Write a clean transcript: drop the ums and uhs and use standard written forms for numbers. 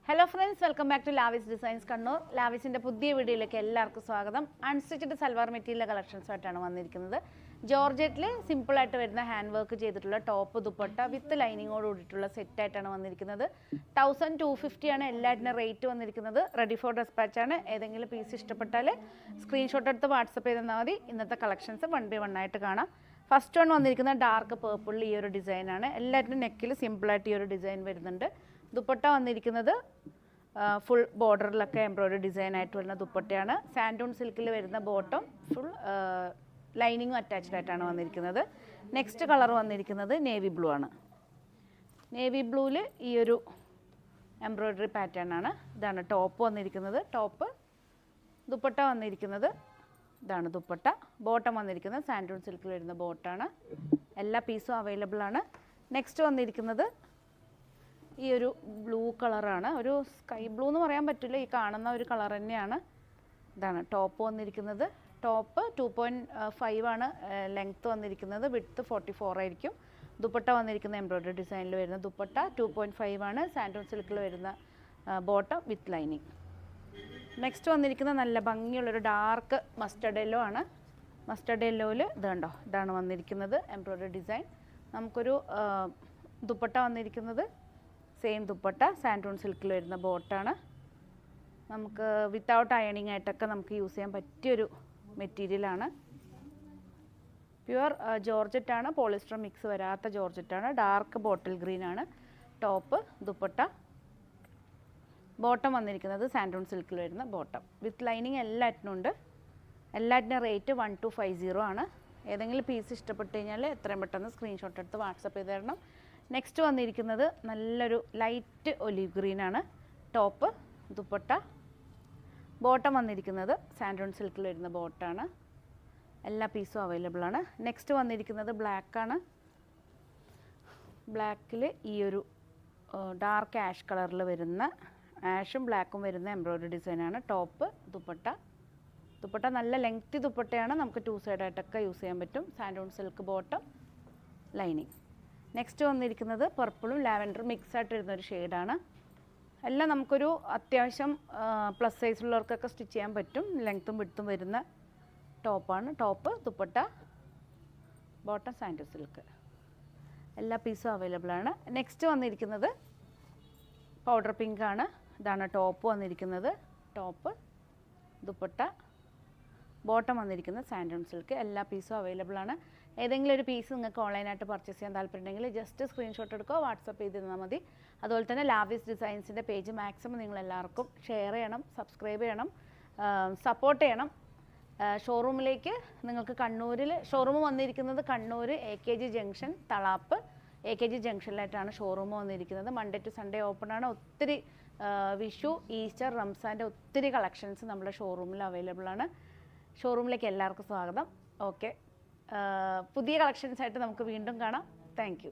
Hello friends, welcome back to Lavis designs Kannur. ലാവിസിൻ്റെ പുതിയ വീഡിയോയിലേക്ക് എല്ലാവർക്കും സ്വാഗതം. അൺസ്റ്റിച്ചഡ് സൽവാർ മെറ്റീരിയൽ കളക്ഷൻസുമായിട്ടാണ് വന്നിരിക്കുന്നത്. ജോർജറ്റിൽ സിമ്പിളായിട്ട് വരുന്ന ഹാൻഡ് വർക്ക് ചെയ്തിട്ടുള്ള ടോപ്പ് ദുപ്പട്ട വിത്ത് ലൈനിങ്ങോട് കൂടിയിട്ടുള്ള സെറ്റായിട്ടാണ് വന്നിരിക്കുന്നത്. 1250 ആണ് എല്ലാറ്റിനും റേറ്റ് വന്നിരിക്കുന്നത്. റെഡി ഫോർ ഡെസ്പാച്ച് ആണ്. ഏതെങ്കിലും പീസ് ഇഷ്ടപ്പെട്ടാൽ സ്ക്രീൻഷോട്ട് എടുത്ത് വാട്സപ്പ് ചെയ്ത് തന്നാൽ മതി. ഇന്നത്തെ കളക്ഷൻസ് 1 by 1 ആയിട്ട് കാണാം. ഫസ്റ്റ് വൺ വന്നിരിക്കുന്ന ഡാർക്ക് പേർപ്പിളിൽ ഈ ഒരു ഡിസൈനാണ്. എല്ലാറ്റിനും നെക്കിൽ സിമ്പിളായിട്ട് ഈ ഒരു ഡിസൈൻ വരുന്നുണ്ട്. ദുപ്പട്ട വന്നിരിക്കുന്നത് ഫുൾ ബോർഡറിലൊക്കെ എംബ്രോയ്ഡറി ഡിസൈൻ ആയിട്ട് വരുന്ന ദുപ്പട്ടയാണ്. സാൻഡൂൺ സിൽക്കിൽ വരുന്ന ബോട്ടം ഫുൾ ലൈനിങ്ങും അറ്റാച്ച്ഡ് ആയിട്ടാണ് വന്നിരിക്കുന്നത്. നെക്സ്റ്റ് കളർ വന്നിരിക്കുന്നത് നേവി ബ്ലൂ ആണ്. നേവി ബ്ലൂവിൽ ഈ ഒരു എംബ്രോയ്ഡറി പാറ്റേൺ ആണ്. ഇതാണ് ടോപ്പ് വന്നിരിക്കുന്നത്. ടോപ്പ് ദുപ്പട്ട വന്നിരിക്കുന്നത് ഇതാണ് ദുപ്പട്ട. ബോട്ടം വന്നിരിക്കുന്നത് സാൻഡൂൺ സിൽക്കിൽ വരുന്ന ബോട്ടാണ്. എല്ലാ പീസും അവൈലബിൾ ആണ്. നെക്സ്റ്റ് വന്നിരിക്കുന്നത് ഈ ഒരു ബ്ലൂ കളറാണ്. ഒരു സ്കൈ ബ്ലൂ എന്ന് പറയാൻ പറ്റില്ല, ഈ കാണുന്ന ഒരു കളർ തന്നെയാണ്. ഇതാണ് ടോപ്പ് വന്നിരിക്കുന്നത്. ടോപ്പ് 2.5 ആണ് ലെങ്ത്ത് വന്നിരിക്കുന്നത്. വിഡ്ത്ത് 44 ആയിരിക്കും. ദുപ്പട്ട വന്നിരിക്കുന്ന എംബ്രോയ്ഡറി ഡിസൈനിൽ വരുന്ന ദുപ്പട്ട 2.5 ആണ്. സാൻഡൂൺ സിൽക്കിൽ വരുന്ന ബോട്ടം വിത്ത് ലൈനിങ്. നെക്സ്റ്റ് വന്നിരിക്കുന്ന നല്ല ഭംഗിയുള്ളൊരു ഡാർക്ക് മസ്റ്റർഡ് യെല്ലോ ആണ്. മസ്റ്റർഡ് യെല്ലോയിൽ ഇതുണ്ടോ, ഇതാണ് വന്നിരിക്കുന്നത് എംബ്രോയ്ഡറി ഡിസൈൻ. നമുക്കൊരു ദുപ്പട്ട വന്നിരിക്കുന്നത് സെയിം ദുപ്പട്ട സാൻഡൂൺ സിൽക്കിൽ വരുന്ന ബോട്ടാണ്. നമുക്ക് വിത്തൗട്ട് അയണിങ് ആയിട്ടൊക്കെ നമുക്ക് യൂസ് ചെയ്യാൻ പറ്റിയൊരു മെറ്റീരിയലാണ്. പ്യുവർ ജോർജറ്റാണ്, പോളിസ്റ്റർ മിക്സ് വരാത്ത ജോർജറ്റാണ്. ഡാർക്ക് ബോട്ടിൽ ഗ്രീൻ ആണ് ടോപ്പ്. ദുപ്പട്ട ബോട്ടം വന്നിരിക്കുന്നത് സാൻഡൂൺ സിൽക്കിൽ വരുന്ന ബോട്ടം വിത്ത് ലൈനിങ് എല്ലാറ്റിനും ഉണ്ട്. എല്ലാറ്റിനും റേറ്റ് 1250 ആണ്. ഏതെങ്കിലും പീസ് ഇഷ്ടപ്പെട്ട് കഴിഞ്ഞാൽ എത്രയും പെട്ടെന്ന് സ്ക്രീൻഷോട്ട് എടുത്ത് വാട്സപ്പ് ചെയ്ത് തരണം. നെക്സ്റ്റ് വന്നിരിക്കുന്നത് നല്ലൊരു ലൈറ്റ് ഒലീവ് ഗ്രീൻ ആണ്. ടോപ്പ് ദുപ്പട്ട ബോട്ടം വന്നിരിക്കുന്നത് സാൻഡൂൺ സിൽക്കിൽ വരുന്ന ബോട്ടാണ്. എല്ലാ പീസും അവൈലബിൾ ആണ്. നെക്സ്റ്റ് വന്നിരിക്കുന്നത് ബ്ലാക്കാണ്. ബ്ലാക്കിൽ ഈ ഒരു ഡാർക്ക് ആഷ് കളറിൽ വരുന്ന ആഷും ബ്ലാക്കും വരുന്ന എംബ്രോയ്ഡറി ഡിസൈനാണ്. ടോപ്പ് ദുപ്പട്ട. ദുപ്പട്ട നല്ല ലെങ്തി ദുപ്പട്ടയാണ്. നമുക്ക് 2 സൈഡായിട്ടൊക്കെ യൂസ് ചെയ്യാൻ പറ്റും. സാൻഡൂൺ സിൽക്ക് ബോട്ടം ലൈനിങ്. നെക്സ്റ്റ് വന്നിരിക്കുന്നത് പർപ്പിളും ലാവൻഡറും മിക്സ് ആയിട്ട് വരുന്നൊരു ഷെയ്ഡാണ്. എല്ലാം നമുക്കൊരു അത്യാവശ്യം പ്ലസ് സൈസുള്ളവർക്കൊക്കെ സ്റ്റിച്ച് ചെയ്യാൻ പറ്റും. ലെങ്ത്തും വിഡ്ത്തും വരുന്ന ടോപ്പാണ്. ടോപ്പ് ദുപ്പട്ട ബോട്ടം സാൻഡൂൺ സിൽക്ക്. എല്ലാ പീസും അവൈലബിൾ ആണ്. നെക്സ്റ്റ് വന്നിരിക്കുന്നത് പൗഡർ പിങ്ക് ആണ്. ഇതാണ് ടോപ്പ് വന്നിരിക്കുന്നത്. ടോപ്പ് ദുപ്പട്ട ബോട്ടം വന്നിരിക്കുന്നത് സാൻഡൂൺ സിൽക്ക്. എല്ലാ പീസും അവൈലബിൾ ആണ്. ഏതെങ്കിലും ഒരു പീസ് നിങ്ങൾക്ക് ഓൺലൈനായിട്ട് പർച്ചേസ് ചെയ്യാൻ താല്പര്യമുണ്ടെങ്കിൽ ജസ്റ്റ് സ്ക്രീൻഷോട്ട് എടുക്കുക, വാട്സപ്പ് ചെയ്ത് തന്നാൽ മതി. അതുപോലെ തന്നെ ലാവിസ് ഡിസൈൻസിൻ്റെ പേജ് മാക്സിമം നിങ്ങളെല്ലാവർക്കും ഷെയർ ചെയ്യണം, സബ്സ്ക്രൈബ് ചെയ്യണം, സപ്പോർട്ട് ചെയ്യണം. ഷോറൂമിലേക്ക് നിങ്ങൾക്ക് കണ്ണൂരിൽ ഷോറൂം വന്നിരിക്കുന്നത് Kannur AKG junction Thalap AKG ജംഗ്ഷനിലായിട്ടാണ് ഷോറൂം വന്നിരിക്കുന്നത്. മൺഡേ ടു സൺഡേ ഓപ്പൺ ആണ്. ഒത്തിരി വിഷു, ഈസ്റ്റർ, റംസാൻ്റെ ഒത്തിരി കളക്ഷൻസ് നമ്മുടെ ഷോറൂമിൽ അവൈലബിൾ ആണ്. ഷോറൂമിലേക്ക് എല്ലാവർക്കും സ്വാഗതം. ഓക്കെ, പുതിയ കളക്ഷൻസായിട്ട് നമുക്ക് വീണ്ടും കാണാം. Thank you.